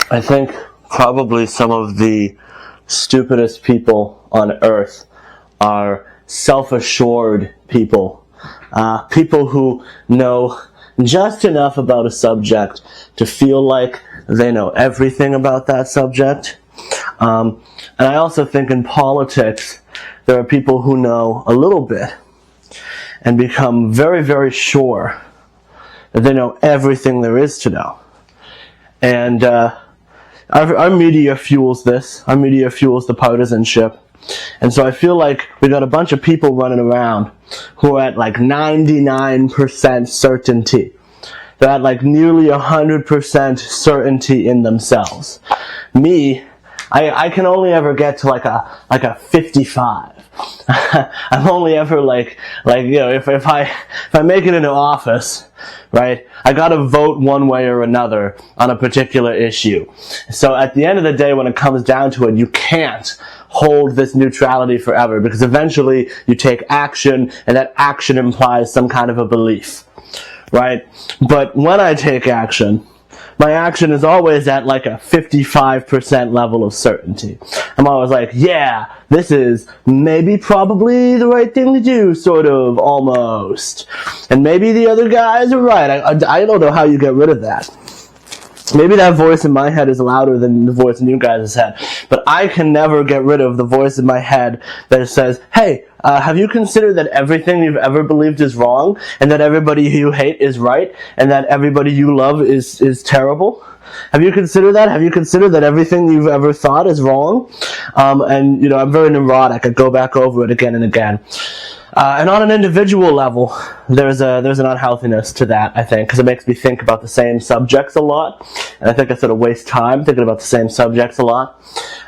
I think probably some of the stupidest people on earth are self-assured people. People who know just enough about a subject to feel like they know everything about that subject. And I also think in politics, there are people who know a little bit and become very, very sure that they know everything there is to know. And our media fuels this. Our media fuels the partisanship. And so I feel like we got a bunch of people running around who are at like 99% certainty. They're at like nearly 100% certainty in themselves. Me, I can only ever get to like a 55. I'm only ever like if I make it into office, right, I gotta vote one way or another on a particular issue. So at the end of the day, when it comes down to it, you can't hold this neutrality forever, because eventually you take action, and that action implies some kind of a belief, right? But when I take action, my action is always at like a 55% level of certainty. I'm always like, yeah, this is maybe probably the right thing to do, sort of, almost. And maybe the other guys are right. I don't know how you get rid of that. Maybe that voice in my head is louder than the voice in you guys' head. But I can never get rid of the voice in my head that says, hey, have you considered that everything you've ever believed is wrong, and that everybody you hate is right, and that everybody you love is terrible? Have you considered that? Have you considered that everything you've ever thought is wrong? And, you know, I'm very neurotic. I go back over it again and again. And on an individual level, there's an unhealthiness to that, I think, because it makes me think about the same subjects a lot, and I think I sort of waste time thinking about the same subjects a lot.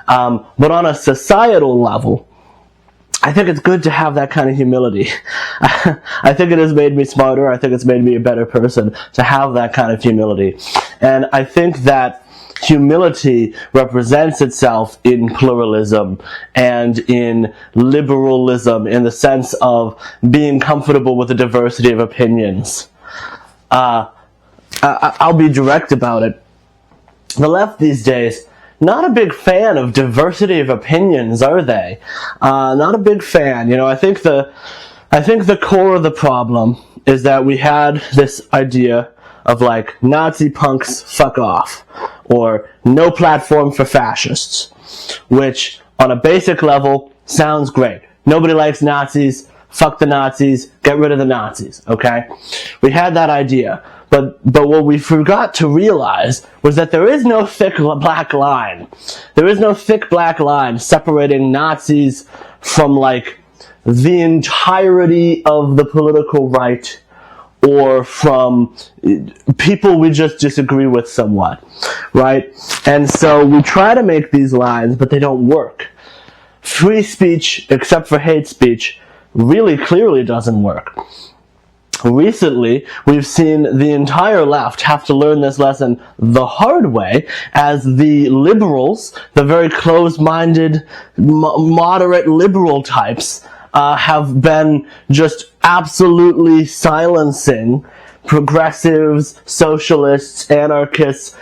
But on a societal level, I think it's good to have that kind of humility. I think it has made me smarter. I think it's made me a better person to have that kind of humility. And I think that humility represents itself in pluralism and in liberalism, in the sense of being comfortable with the diversity of opinions. I'll be direct about it. The left these days, not a big fan of diversity of opinions, are they? Not a big fan. You know, I think the core of the problem is that we had this idea of like, Nazi punks, fuck off, or no platform for fascists, which on a basic level sounds great. Nobody likes Nazis, fuck the Nazis, get rid of the Nazis, okay? We had that idea. But what we forgot to realize was that there is no thick black line. There is no thick black line separating Nazis from like the entirety of the political right, or from people we just disagree with somewhat, right? And so we try to make these lines, but they don't work. Free speech, except for hate speech, really clearly doesn't work. Recently, we've seen the entire left have to learn this lesson the hard way, as the liberals, the very closed-minded, moderate liberal types, have been just absolutely silencing progressives, socialists, anarchists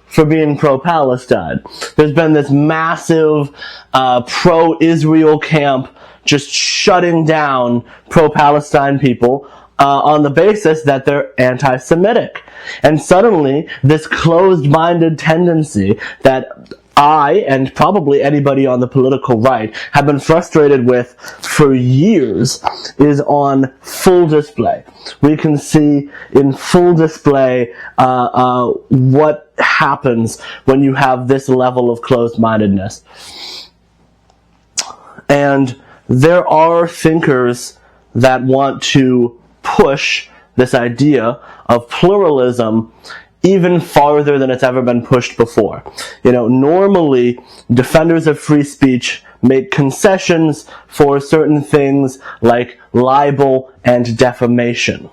for being pro-Palestine. There's been this massive pro-Israel camp just shutting down pro-Palestine people on the basis that they're anti-Semitic. And suddenly, this closed-minded tendency that I, and probably anybody on the political right, have been frustrated with for years, is on full display. We can see in full display what happens when you have this level of closed-mindedness. And there are thinkers that want to push this idea of pluralism even farther than it's ever been pushed before. You know, normally, defenders of free speech make concessions for certain things like libel and defamation.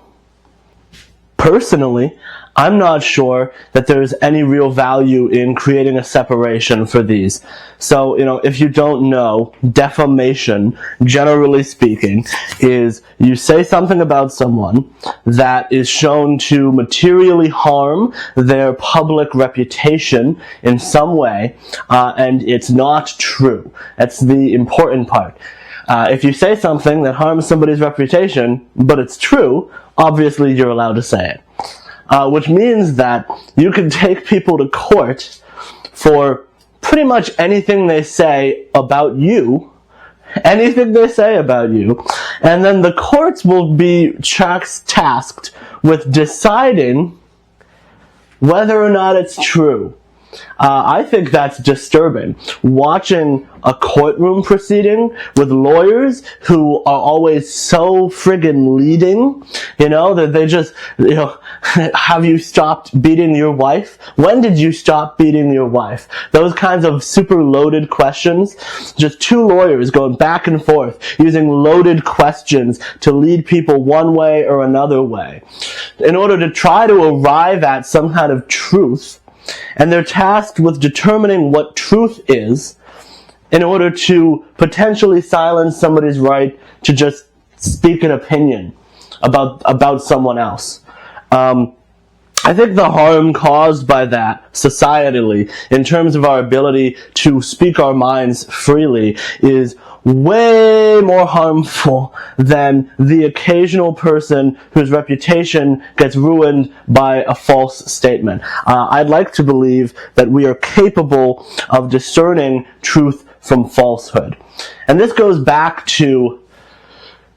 personally, I'm not sure that there's any real value in creating a separation for these. So, if you don't know, defamation, generally speaking, is you say something about someone that is shown to materially harm their public reputation in some way, and it's not true. That's the important part. If you say something that harms somebody's reputation, but it's true, obviously you're allowed to say it. Which means that you can take people to court for pretty much anything they say about you, and then the courts will be tasked with deciding whether or not it's true. I think that's disturbing. Watching a courtroom proceeding with lawyers who are always so friggin' leading, that they just, have you stopped beating your wife? When did you stop beating your wife? Those kinds of super loaded questions. Just two lawyers going back and forth, using loaded questions to lead people one way or another way, in order to try to arrive at some kind of truth. And they're tasked with determining what truth is in order to potentially silence somebody's right to just speak an opinion about someone else. I think the harm caused by that societally, in terms of our ability to speak our minds freely, is way more harmful than the occasional person whose reputation gets ruined by a false statement. I'd like to believe that we are capable of discerning truth from falsehood. And this goes back to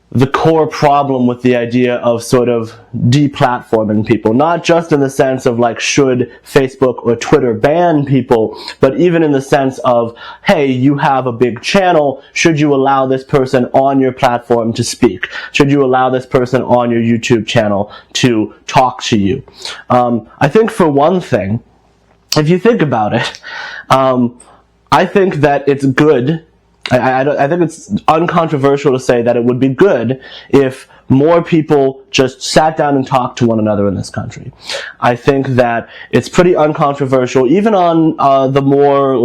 the core problem with the idea of sort of deplatforming people, not just in the sense of should Facebook or Twitter ban people, but even in the sense of, hey, you have a big channel, should you allow this person on your platform to speak? Should you allow this person on your YouTube channel to talk to you? I think for one thing, if you think about it, I think that it's good. I think it's uncontroversial to say that it would be good if more people just sat down and talked to one another in this country. I think that it's pretty uncontroversial, even on the more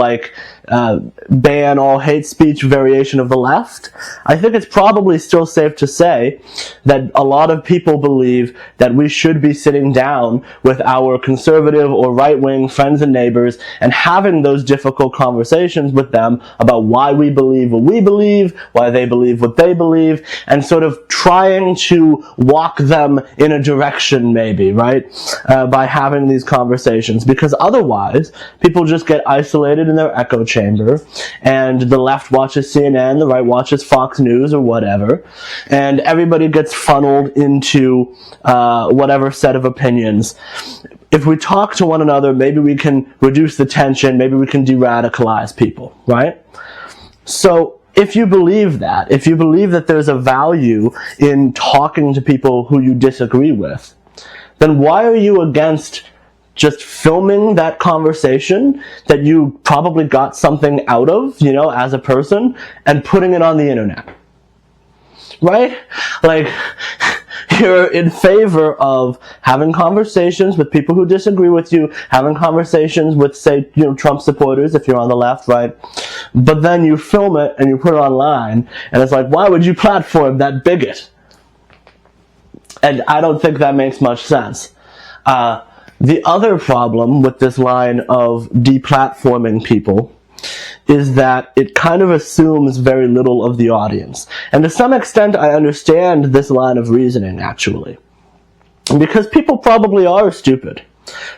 ban all hate speech variation of the left. I think it's probably still safe to say that a lot of people believe that we should be sitting down with our conservative or right-wing friends and neighbors and having those difficult conversations with them about why we believe what we believe, why they believe what they believe, and sort of trying to walk them in a direction, maybe, right? By having these conversations. Because otherwise, people just get isolated in their echo chamber, and the left watches CNN, the right watches Fox News or whatever, and everybody gets funneled into whatever set of opinions. If we talk to one another, maybe we can reduce the tension, maybe we can de-radicalize people, right? So, if you believe that there's a value in talking to people who you disagree with, then why are you against just filming that conversation that you probably got something out of, as a person, and putting it on the internet? Right? You're in favor of having conversations with people who disagree with you, having conversations with, say, Trump supporters, if you're on the left, right? But then you film it and you put it online, and it's why would you platform that bigot? And I don't think that makes much sense. The other problem with this line of deplatforming people is that it kind of assumes very little of the audience. And to some extent, I understand this line of reasoning, actually. Because people probably are stupid,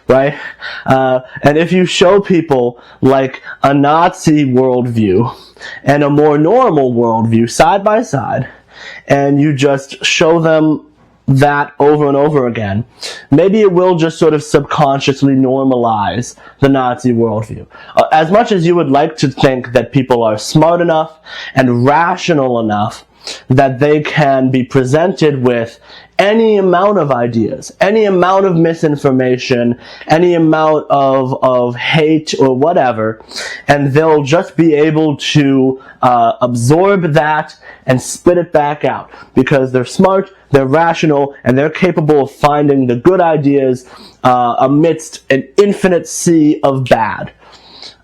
right? And if you show people a Nazi worldview and a more normal worldview side by side, and you just show them that over and over again, maybe it will just sort of subconsciously normalize the Nazi worldview. As much as you would like to think that people are smart enough and rational enough that they can be presented with any amount of ideas, any amount of misinformation, any amount of hate or whatever, and they'll just be able to absorb that and spit it back out because they're smart, they're rational, and they're capable of finding the good ideas amidst an infinite sea of bad.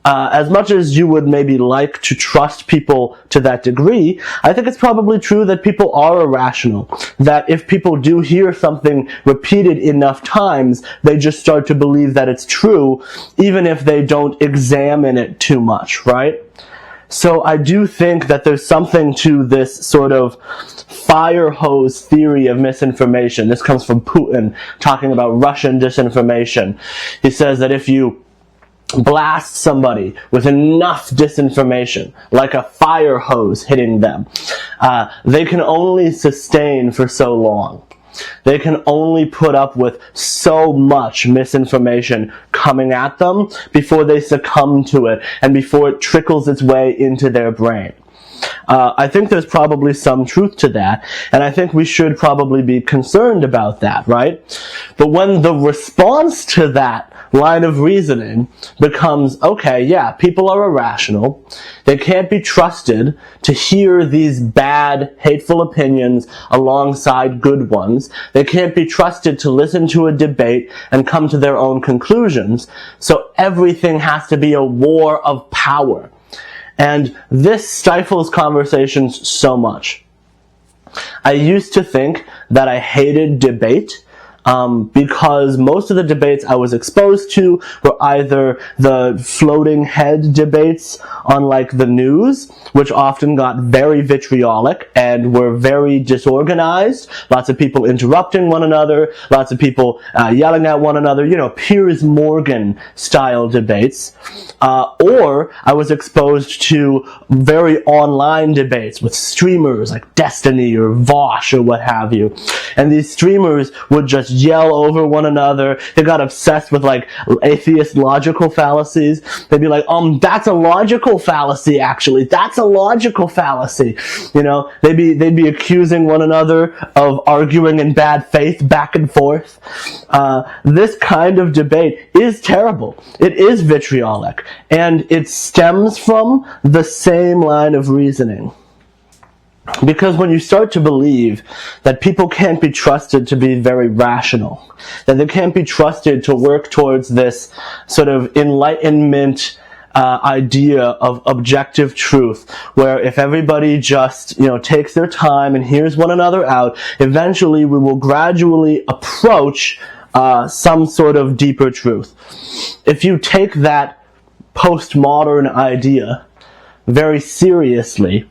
As much as you would maybe like to trust people to that degree, I think it's probably true that people are irrational. That if people do hear something repeated enough times, they just start to believe that it's true, even if they don't examine it too much, right? So I do think that there's something to this sort of fire hose theory of misinformation. This comes from Putin, talking about Russian disinformation. He says that if you blast somebody with enough disinformation, like a fire hose hitting them, they can only sustain for so long. They can only put up with so much misinformation coming at them before they succumb to it and before it trickles its way into their brain. I think there's probably some truth to that, and I think we should probably be concerned about that, right? But when the response to that line of reasoning becomes, okay, yeah, people are irrational, they can't be trusted to hear these bad, hateful opinions alongside good ones, they can't be trusted to listen to a debate and come to their own conclusions, so everything has to be a war of power. And this stifles conversations so much. I used to think that I hated debate because most of the debates I was exposed to were either the floating head debates on like the news, which often got very vitriolic and were very disorganized, lots of people interrupting one another, lots of people yelling at one another, you know, Piers Morgan style debates, or I was exposed to very online debates with streamers like Destiny or Vosh or what have you, and these streamers would just yell over one another. They got obsessed with like atheist logical fallacies. They'd be like, that's a logical fallacy actually. That's a logical fallacy. You know, they'd be accusing one another of arguing in bad faith back and forth. This kind of debate is terrible. It is vitriolic, and it stems from the same line of reasoning. Because when you start to believe that people can't be trusted to be very rational, that they can't be trusted to work towards this sort of enlightenment idea of objective truth, where if everybody just, takes their time and hears one another out, eventually we will gradually approach some sort of deeper truth. If you take that postmodern idea very seriously,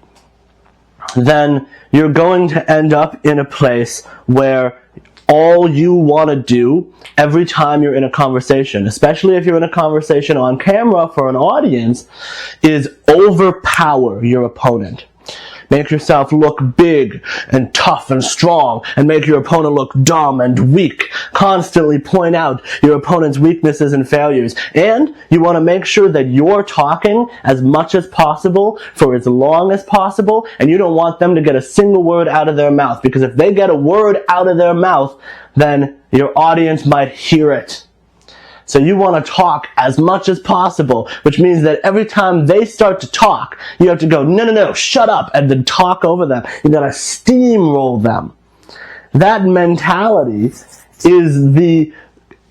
then you're going to end up in a place where all you want to do every time you're in a conversation, especially if you're in a conversation on camera for an audience, is overpower your opponent. Make yourself look big and tough and strong, and make your opponent look dumb and weak. Constantly point out your opponent's weaknesses and failures. And you want to make sure that you're talking as much as possible for as long as possible, and you don't want them to get a single word out of their mouth, because if they get a word out of their mouth, then your audience might hear it. So you want to talk as much as possible, which means that every time they start to talk, you have to go, no, shut up, and then talk over them. You gotta steamroll them. That mentality is the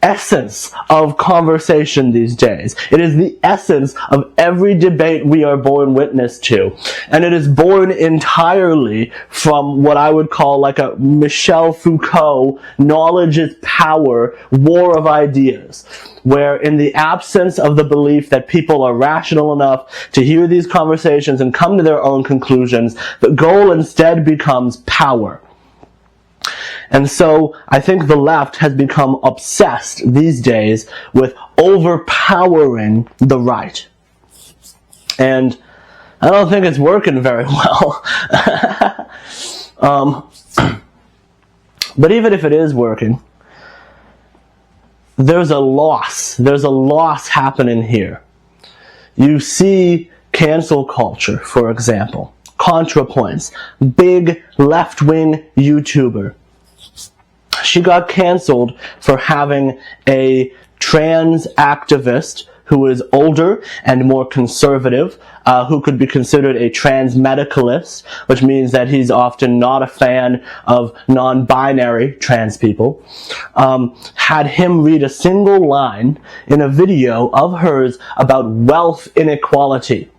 essence of conversation these days. It is the essence of every debate we are born witness to. And it is born entirely from what I would call like a Michel Foucault, knowledge is power, war of ideas, where in the absence of the belief that people are rational enough to hear these conversations and come to their own conclusions, the goal instead becomes power. And so I think the left has become obsessed these days with overpowering the right. And I don't think it's working very well. But even if it is working, there's a loss. There's a loss happening here. You see cancel culture, for example. ContraPoints, big left-wing YouTuber. She got canceled for having a trans activist who is older and more conservative, who could be considered a trans medicalist, which means that he's often not a fan of non-binary trans people, had him read a single line in a video of hers about wealth inequality.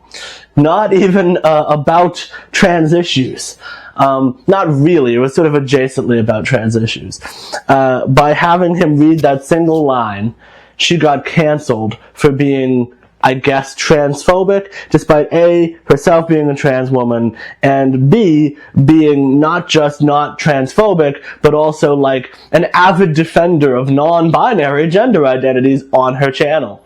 Not even about trans issues. Not really, it was sort of adjacently about trans issues. By having him read that single line, she got canceled for being, I guess, transphobic, despite A, herself being a trans woman, and B, being not just not transphobic, but also like an avid defender of non-binary gender identities on her channel.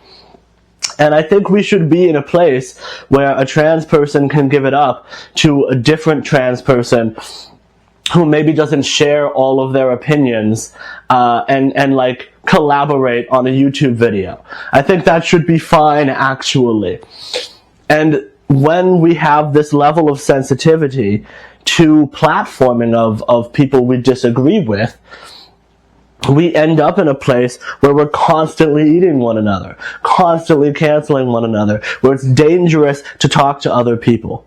And I think we should be in a place where a trans person can give it up to a different trans person who maybe doesn't share all of their opinions, and like collaborate on a YouTube video. I think that should be fine, actually. And when we have this level of sensitivity to platforming of people we disagree with, we end up in a place where we're constantly eating one another, constantly canceling one another, where it's dangerous to talk to other people.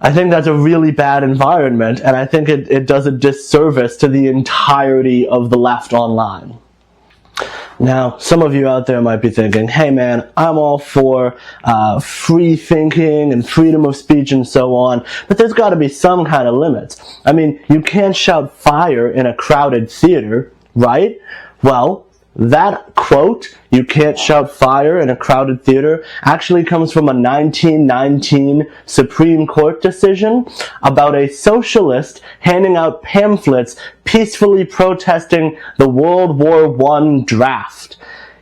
I think that's a really bad environment, and I think it does a disservice to the entirety of the left online. Now, some of you out there might be thinking, hey man, I'm all for free thinking and freedom of speech and so on, but there's got to be some kind of limits. I mean, you can't shout fire in a crowded theater, right? Well, that quote, "you can't shout fire in a crowded theater," actually comes from a 1919 Supreme Court decision about a socialist handing out pamphlets peacefully protesting the World War I draft.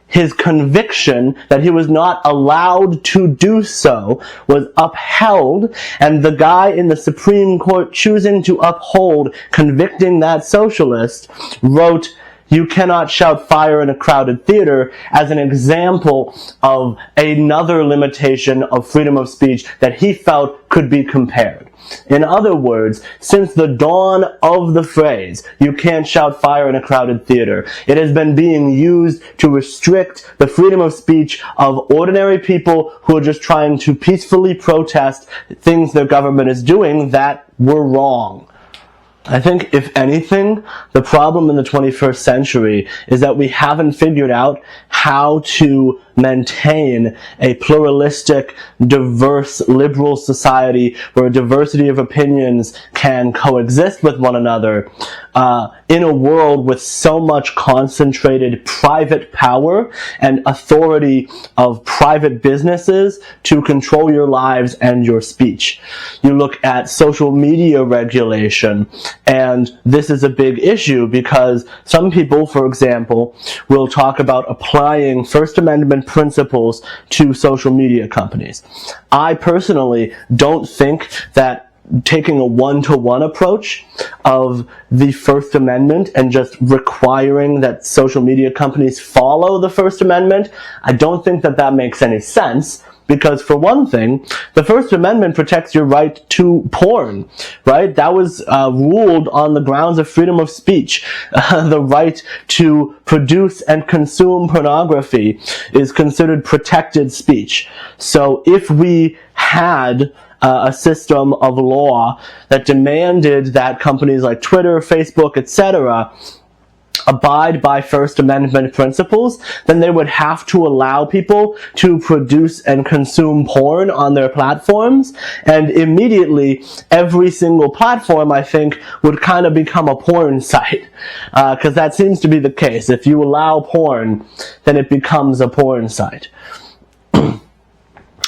His conviction that he was not allowed to do so was upheld, and the guy in the Supreme Court choosing to uphold convicting that socialist wrote, "You cannot shout fire in a crowded theater," as an example of another limitation of freedom of speech that he felt could be compared. In other words, since the dawn of the phrase, "you can't shout fire in a crowded theater," it has been being used to restrict the freedom of speech of ordinary people who are just trying to peacefully protest things their government is doing that were wrong. I think, if anything, the problem in the 21st century is that we haven't figured out how to maintain a pluralistic, diverse, liberal society where a diversity of opinions can coexist with one another in a world with so much concentrated private power and authority of private businesses to control your lives and your speech. You look at social media regulation, and this is a big issue because some people, for example, will talk about applying First Amendment principles to social media companies. I personally don't think that taking a one-to-one approach of the First Amendment and just requiring that social media companies follow the First Amendment, I don't think that that makes any sense. Because for one thing, the First Amendment protects your right to porn, right? That was ruled on the grounds of freedom of speech. The right to produce and consume pornography is considered protected speech. So if we had a system of law that demanded that companies like Twitter, Facebook, etc., abide by First Amendment principles, then they would have to allow people to produce and consume porn on their platforms, and immediately every single platform, I think, would kind of become a porn site, because that seems to be the case. If you allow porn, then it becomes a porn site.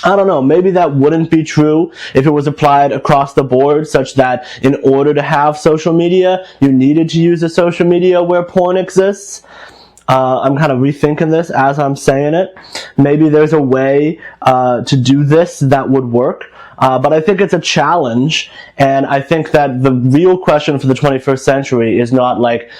I don't know, maybe that wouldn't be true if it was applied across the board, such that in order to have social media, you needed to use a social media where porn exists. I'm kind of rethinking this as I'm saying it. Maybe there's a way to do this that would work. But I think it's a challenge, and I think that the real question for the 21st century is not like,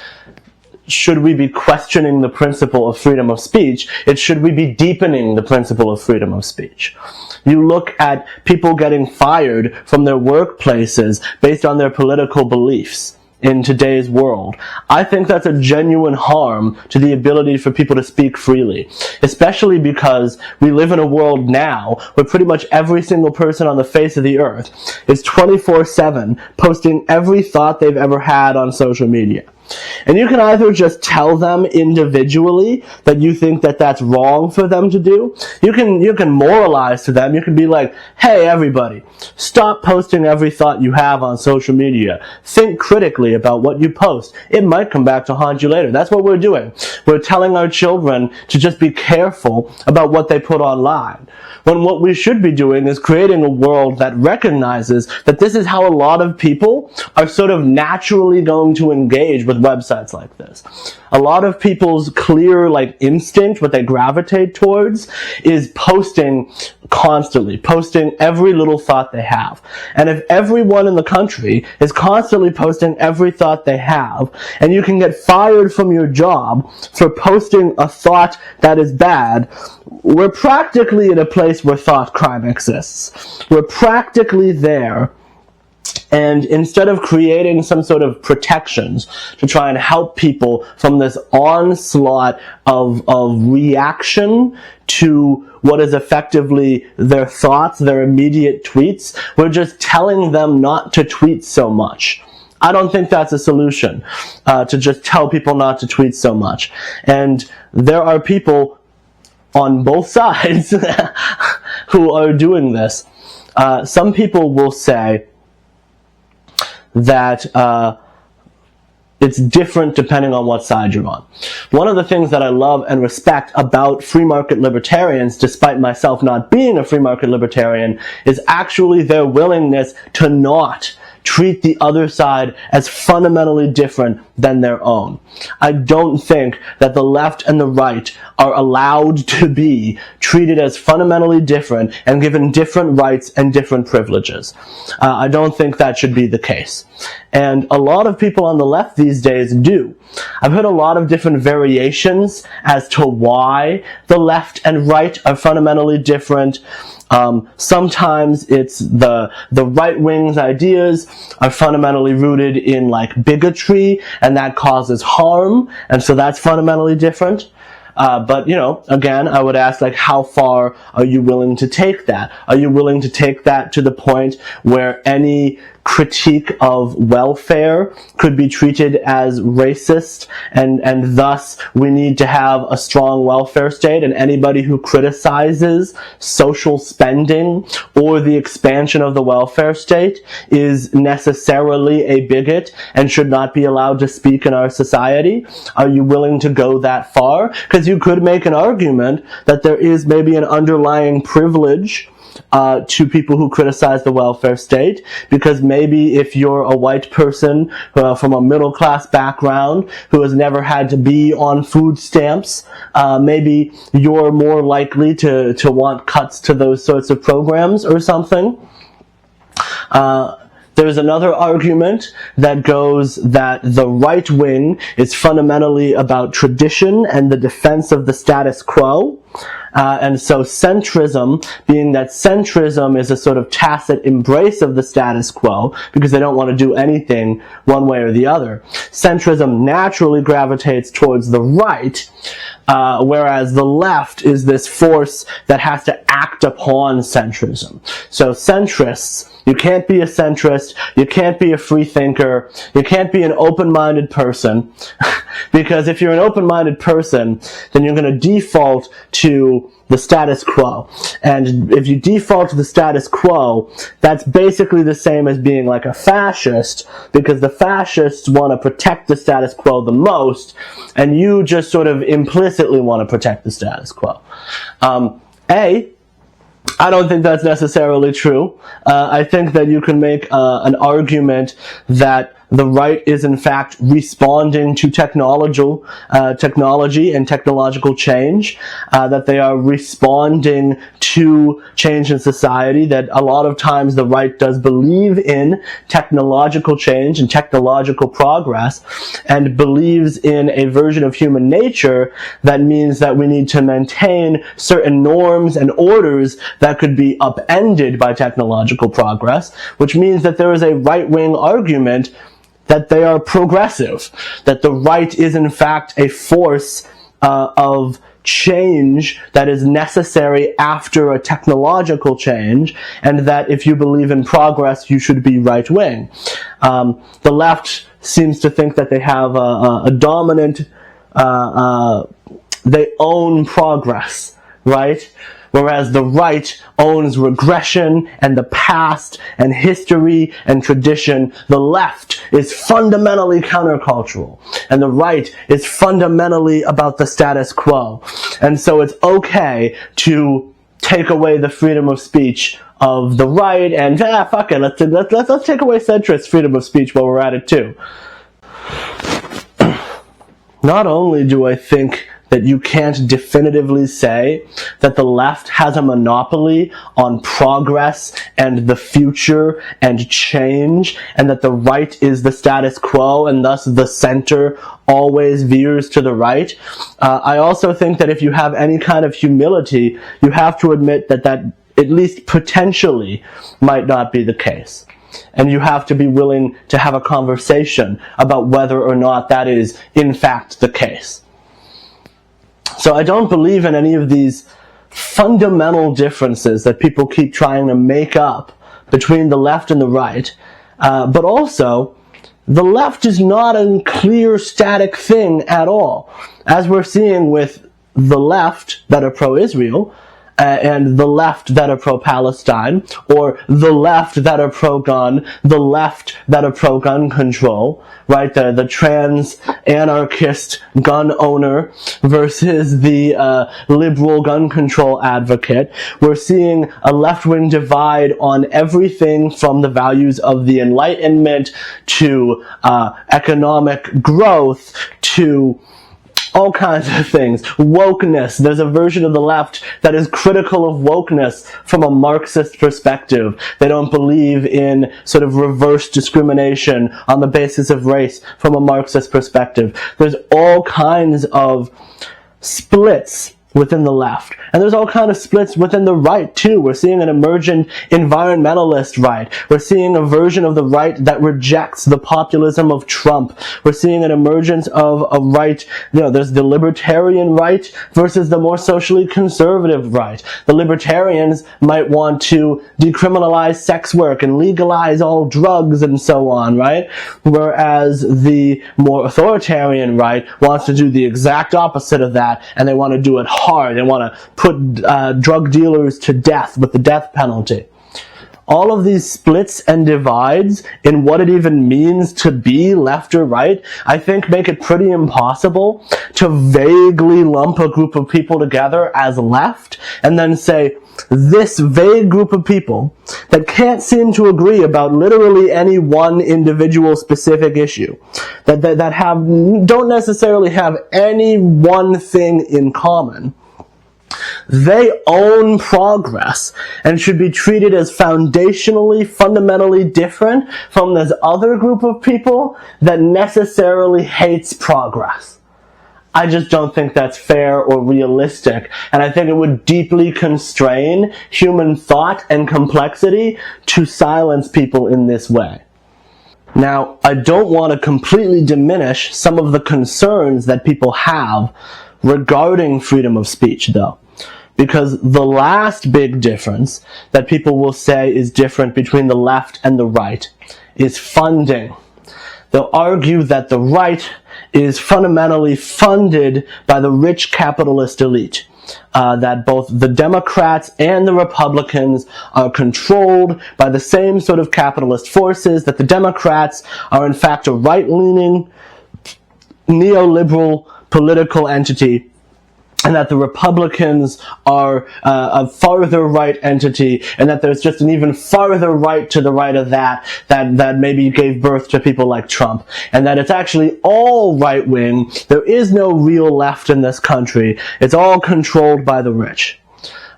should we be questioning the principle of freedom of speech? It's should we be deepening the principle of freedom of speech? You look at people getting fired from their workplaces based on their political beliefs. in today's world. I think that's a genuine harm to the ability for people to speak freely, especially because we live in a world now where pretty much every single person on the face of the earth is 24/7 posting every thought they've ever had on social media. And you can either just tell them individually that you think that that's wrong for them to do. You can moralize to them. You can be like, hey, everybody, stop posting every thought you have on social media. Think critically about what you post. It might come back to haunt you later. That's what we're doing. We're telling our children to just be careful about what they put online. When what we should be doing is creating a world that recognizes that this is how a lot of people are sort of naturally going to engage with websites like this. A lot of people's clear instinct, what they gravitate towards, is posting constantly, posting every little thought they have. And if everyone in the country is constantly posting every thought they have, and you can get fired from your job for posting a thought that is bad, we're practically in a place where thought crime exists. We're practically there. And instead of creating some sort of protections to try and help people from this onslaught of reaction to what is effectively their thoughts, their immediate tweets, we're just telling them not to tweet so much. I don't think that's a solution, to just tell people not to tweet so much. And there are people on both sides who are doing this. Some people will say that it's different depending on what side you're on. One of the things that I love and respect about free market libertarians, despite myself not being a free market libertarian, is actually their willingness to not treat the other side as fundamentally different than their own. I don't think that the left and the right are allowed to be treated as fundamentally different and given different rights and different privileges. I don't think that should be the case. And a lot of people on the left these days do. I've heard a lot of different variations as to why the left and right are fundamentally different. Sometimes it's the right wing's ideas are fundamentally rooted in bigotry, and that causes harm, and so that's fundamentally different. But again, I would ask, how far are you willing to take that? Are you willing to take that to the point where any critique of welfare could be treated as racist, and thus we need to have a strong welfare state, and anybody who criticizes social spending or the expansion of the welfare state is necessarily a bigot and should not be allowed to speak in our society? Are you willing to go that far? Because you could make an argument that there is maybe an underlying privilege to people who criticize the welfare state, because maybe if you're a white person from a middle class background who has never had to be on food stamps, maybe you're more likely to want cuts to those sorts of programs or something. There's another argument that goes that the right wing is fundamentally about tradition and the defense of the status quo. And so centrism, being that centrism is a sort of tacit embrace of the status quo because they don't want to do anything one way or the other, centrism naturally gravitates towards the right, whereas the left is this force that has to act upon centrism. So centrists, you can't be a centrist, you can't be a free thinker, you can't be an open-minded person, because if you're an open-minded person, then you're going to default to the status quo. And if you default to the status quo, that's basically the same as being a fascist, because the fascists want to protect the status quo the most, and you just sort of implicitly want to protect the status quo. I don't think that's necessarily true. I think that you can make an argument that the right is in fact responding to technology and technological change, that they are responding to change in society, that a lot of times the right does believe in technological change and technological progress, and believes in a version of human nature that means that we need to maintain certain norms and orders that could be upended by technological progress, which means that there is a right-wing argument that they are progressive, that the right is in fact a force of change that is necessary after a technological change, and that if you believe in progress, you should be right-wing. The left seems to think that they have a dominant, they own progress, right? Whereas the right owns regression and the past and history and tradition. The left is fundamentally countercultural, and the right is fundamentally about the status quo. And so it's okay to take away the freedom of speech of the right, and fuck it, let's take away centrist freedom of speech while we're at it too. Not only do I think that you can't definitively say that the left has a monopoly on progress and the future and change, and that the right is the status quo and thus the center always veers to the right. I also think that if you have any kind of humility, you have to admit that that at least potentially might not be the case. And you have to be willing to have a conversation about whether or not that is in fact the case. So I don't believe in any of these fundamental differences that people keep trying to make up between the left and the right. But also, the left is not a clear, static thing at all. As we're seeing with the left that are pro-Israel, and the left that are pro-Palestine, or the left that are pro-gun, the left that are pro-gun control, right? The trans anarchist gun owner versus the liberal gun control advocate. We're seeing a left-wing divide on everything from the values of the Enlightenment to economic growth to all kinds of things. Wokeness. There's a version of the left that is critical of wokeness from a Marxist perspective. They don't believe in sort of reverse discrimination on the basis of race from a Marxist perspective. There's all kinds of splits within the left. And there's all kinds of splits within the right, too. We're seeing an emergent environmentalist right. We're seeing a version of the right that rejects the populism of Trump. We're seeing an emergence of a right, there's the libertarian right versus the more socially conservative right. The libertarians might want to decriminalize sex work and legalize all drugs and so on, right? Whereas the more authoritarian right wants to do the exact opposite of that, and they want to do it hard. They want to put drug dealers to death with the death penalty. All of these splits and divides in what it even means to be left or right, I think make it pretty impossible to vaguely lump a group of people together as left and then say, this vague group of people that can't seem to agree about literally any one individual specific issue, that don't necessarily have any one thing in common, they own progress and should be treated as foundationally, fundamentally different from this other group of people that necessarily hates progress. I just don't think that's fair or realistic, and I think it would deeply constrain human thought and complexity to silence people in this way. Now, I don't want to completely diminish some of the concerns that people have regarding freedom of speech, though, because the last big difference that people will say is different between the left and the right is funding. They'll argue that the right is fundamentally funded by the rich capitalist elite. That both the Democrats and the Republicans are controlled by the same sort of capitalist forces, that the Democrats are in fact a right-leaning, neoliberal political entity, and that the Republicans are a farther right entity, and that there's just an even farther right to the right of that maybe gave birth to people like Trump, and that it's actually all right-wing. There is no real left in this country. It's all controlled by the rich.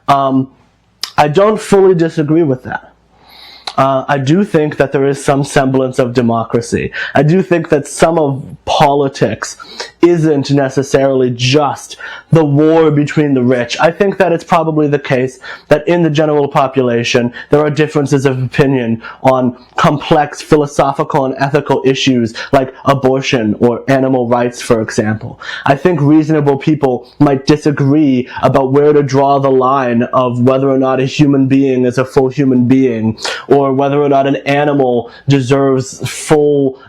I don't fully disagree with that. I do think that there is some semblance of democracy. I do think that some of politics isn't necessarily just the war between the rich. I think that it's probably the case that in the general population there are differences of opinion on complex philosophical and ethical issues like abortion or animal rights, for example. I think reasonable people might disagree about where to draw the line of whether or not a human being is a full human being, or whether or not an animal deserves full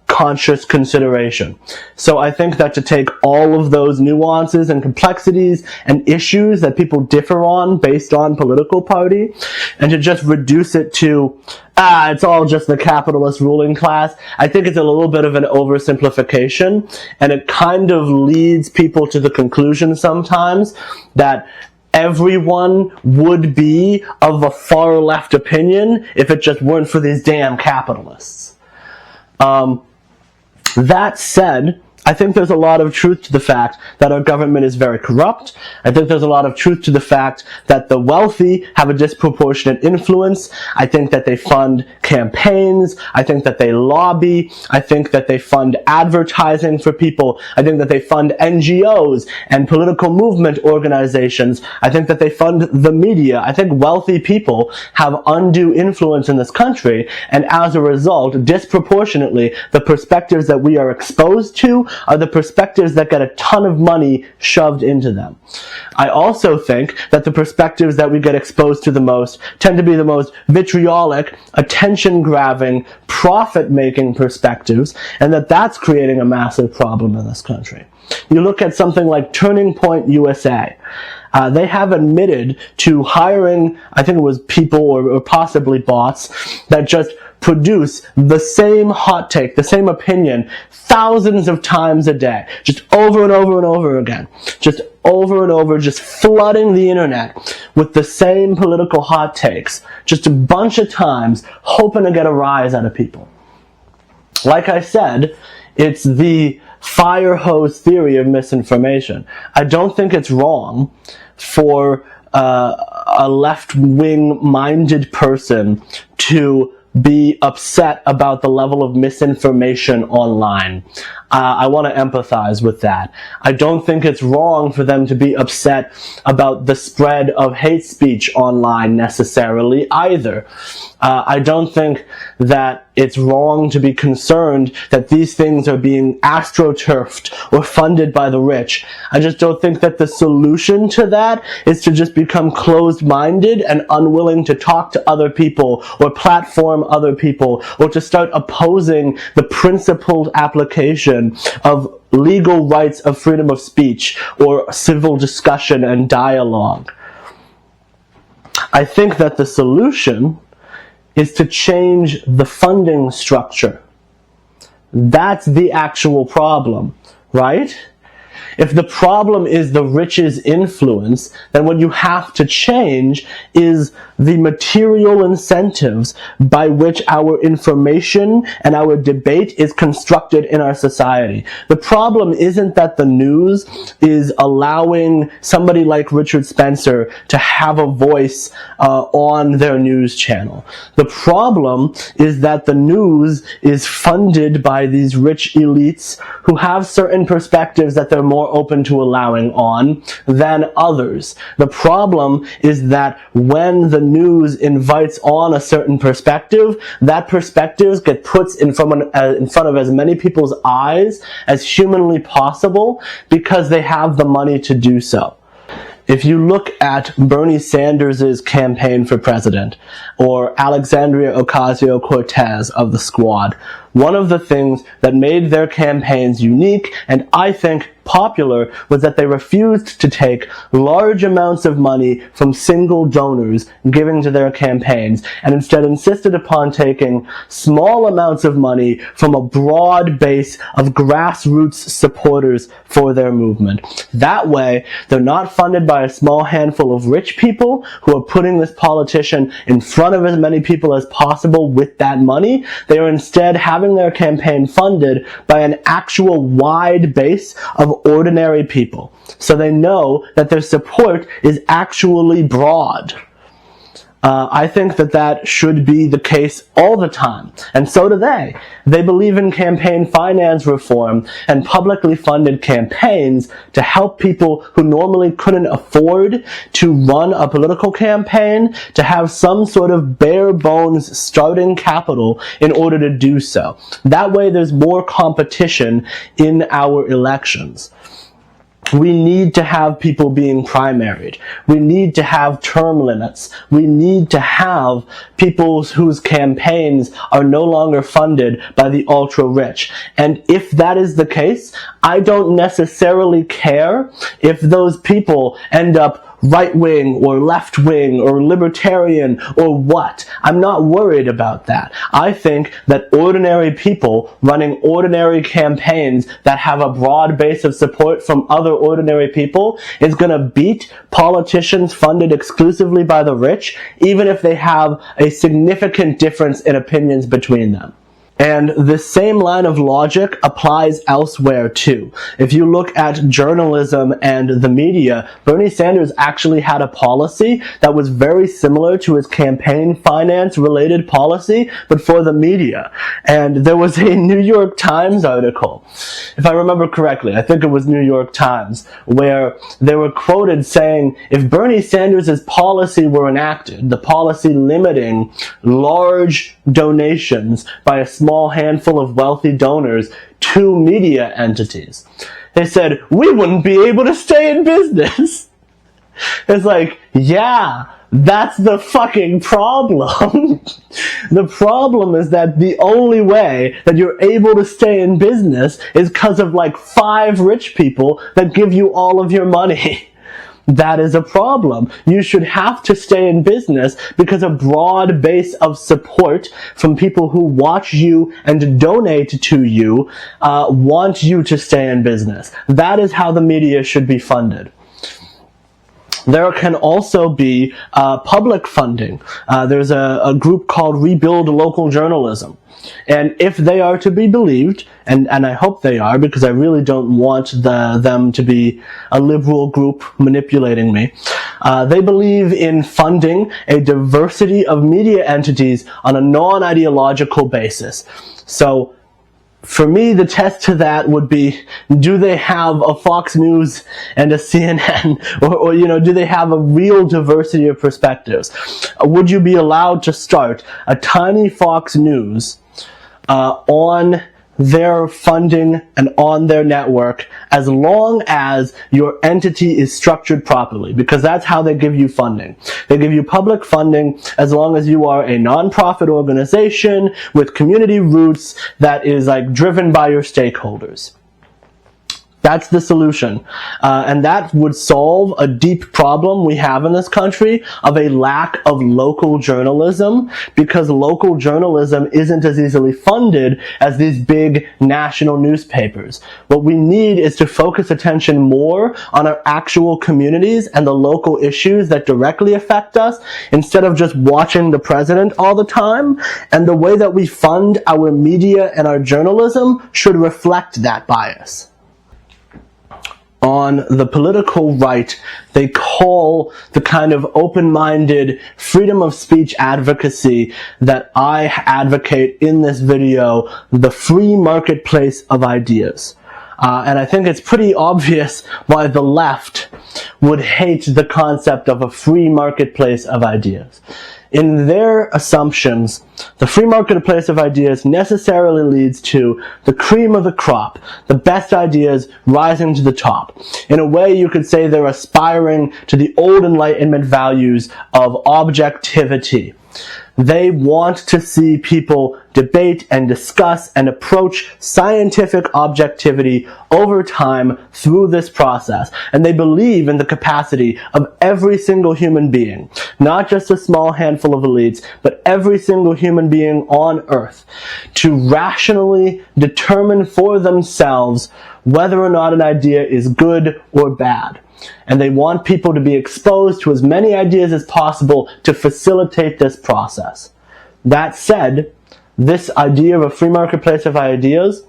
conscious consideration. So I think that to take all of those nuances and complexities and issues that people differ on based on political party, and to just reduce it to, it's all just the capitalist ruling class, I think it's a little bit of an oversimplification, and it kind of leads people to the conclusion sometimes that everyone would be of a far left opinion if it just weren't for these damn capitalists. That said, I think there's a lot of truth to the fact that our government is very corrupt. I think there's a lot of truth to the fact that the wealthy have a disproportionate influence. I think that they fund campaigns. I think that they lobby. I think that they fund advertising for people. I think that they fund NGOs and political movement organizations. I think that they fund the media. I think wealthy people have undue influence in this country, and as a result, disproportionately, the perspectives that we are exposed to are the perspectives that get a ton of money shoved into them. I also think that the perspectives that we get exposed to the most tend to be the most vitriolic, attention-grabbing, profit-making perspectives, and that that's creating a massive problem in this country. You look at something like Turning Point USA. They have admitted to hiring, I think it was people or possibly bots, that just produce the same hot take, the same opinion, thousands of times a day, just over and over and over again, just over and over, just flooding the internet with the same political hot takes, just a bunch of times, hoping to get a rise out of people. Like I said, it's the fire hose theory of misinformation. I don't think it's wrong for a left-wing minded person to be upset about the level of misinformation online. I want to empathize with that. I don't think it's wrong for them to be upset about the spread of hate speech online necessarily either. I don't think that it's wrong to be concerned that these things are being astroturfed or funded by the rich. I just don't think that the solution to that is to just become closed-minded and unwilling to talk to other people or platform other people, or to start opposing the principled application of legal rights of freedom of speech or civil discussion and dialogue. I think that the solution is to change the funding structure. That's the actual problem, right? If the problem is the rich's influence, then what you have to change is the material incentives by which our information and our debate is constructed in our society. The problem isn't that the news is allowing somebody like Richard Spencer to have a voice on their news channel. The problem is that the news is funded by these rich elites who have certain perspectives that they're more open to allowing on than others. The problem is that when the news invites on a certain perspective, that perspective gets put in front of as many people's eyes as humanly possible because they have the money to do so. If you look at Bernie Sanders' campaign for president, or Alexandria Ocasio-Cortez of the Squad, one of the things that made their campaigns unique, and I think popular, was that they refused to take large amounts of money from single donors giving to their campaigns, and instead insisted upon taking small amounts of money from a broad base of grassroots supporters for their movement. That way, they're not funded by a small handful of rich people who are putting this politician in front of as many people as possible with that money. They are instead having their campaign funded by an actual wide base of ordinary people. So they know that their support is actually broad. I think that that should be the case all the time. And so do they. They believe in campaign finance reform and publicly funded campaigns to help people who normally couldn't afford to run a political campaign to have some sort of bare bones starting capital in order to do so. That way there's more competition in our elections. We need to have people being primaried. We need to have term limits. We need to have people whose campaigns are no longer funded by the ultra-rich. And if that is the case, I don't necessarily care if those people end up right-wing or left-wing or libertarian or what. I'm not worried about that. I think that ordinary people running ordinary campaigns that have a broad base of support from other ordinary people is going to beat politicians funded exclusively by the rich, even if they have a significant difference in opinions between them. And this same line of logic applies elsewhere too. If you look at journalism and the media, Bernie Sanders actually had a policy that was very similar to his campaign finance related policy, but for the media. And there was a New York Times article, if I remember correctly, I think it was New York Times, where they were quoted saying, if Bernie Sanders' policy were enacted, the policy limiting large donations by a small handful of wealthy donors to media entities, they said, we wouldn't be able to stay in business. It's like, yeah, that's the fucking problem. The problem is that the only way that you're able to stay in business is because of like 5 rich people that give you all of your money. That is a problem. You should have to stay in business because a broad base of support from people who watch you and donate to you want you to stay in business. That is how the media should be funded. There can also be public funding. There's a group called Rebuild Local Journalism. And if they are to be believed, and I hope they are because I really don't want them to be a liberal group manipulating me, they believe in funding a diversity of media entities on a non-ideological basis. So for me, the test to that would be, do they have a Fox News and a CNN? Or do they have a real diversity of perspectives? Would you be allowed to start a tiny Fox News on their funding and on their network as long as your entity is structured properly? Because that's how they give you funding. They give you public funding as long as you are a non-profit organization with community roots that is like driven by your stakeholders. That's the solution. And that would solve a deep problem we have in this country of a lack of local journalism, because local journalism isn't as easily funded as these big national newspapers. What we need is to focus attention more on our actual communities and the local issues that directly affect us, instead of just watching the president all the time. And the way that we fund our media and our journalism should reflect that bias. On the political right, they call the kind of open-minded freedom of speech advocacy that I advocate in this video the free marketplace of ideas. And I think it's pretty obvious why the left would hate the concept of a free marketplace of ideas. In their assumptions, the free marketplace of ideas necessarily leads to the cream of the crop, the best ideas rising to the top. In a way, you could say they're aspiring to the old Enlightenment values of objectivity. They want to see people debate and discuss and approach scientific objectivity over time through this process. And they believe in the capacity of every single human being, not just a small handful of elites, but every single human being on Earth, to rationally determine for themselves whether or not an idea is good or bad. And they want people to be exposed to as many ideas as possible to facilitate this process. That said, this idea of a free marketplace of ideas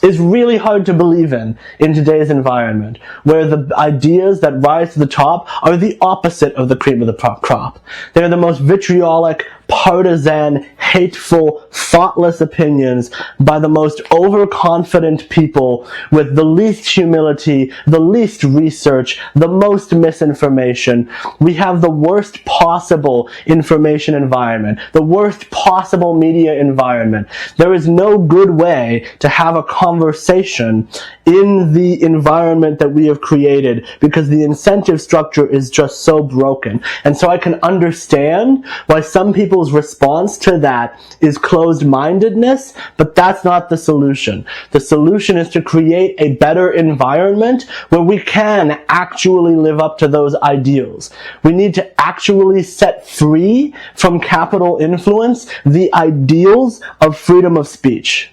is really hard to believe in today's environment, where the ideas that rise to the top are the opposite of the cream of the crop. They're the most vitriolic, partisan, hateful, thoughtless opinions by the most overconfident people with the least humility, the least research, the most misinformation. We have the worst possible information environment, the worst possible media environment. There is no good way to have a conversation in the environment that we have created because the incentive structure is just so broken. And so I can understand why some people's response to that is closed-mindedness, but that's not the solution. The solution is to create a better environment where we can actually live up to those ideals. We need to actually set free from capital influence the ideals of freedom of speech.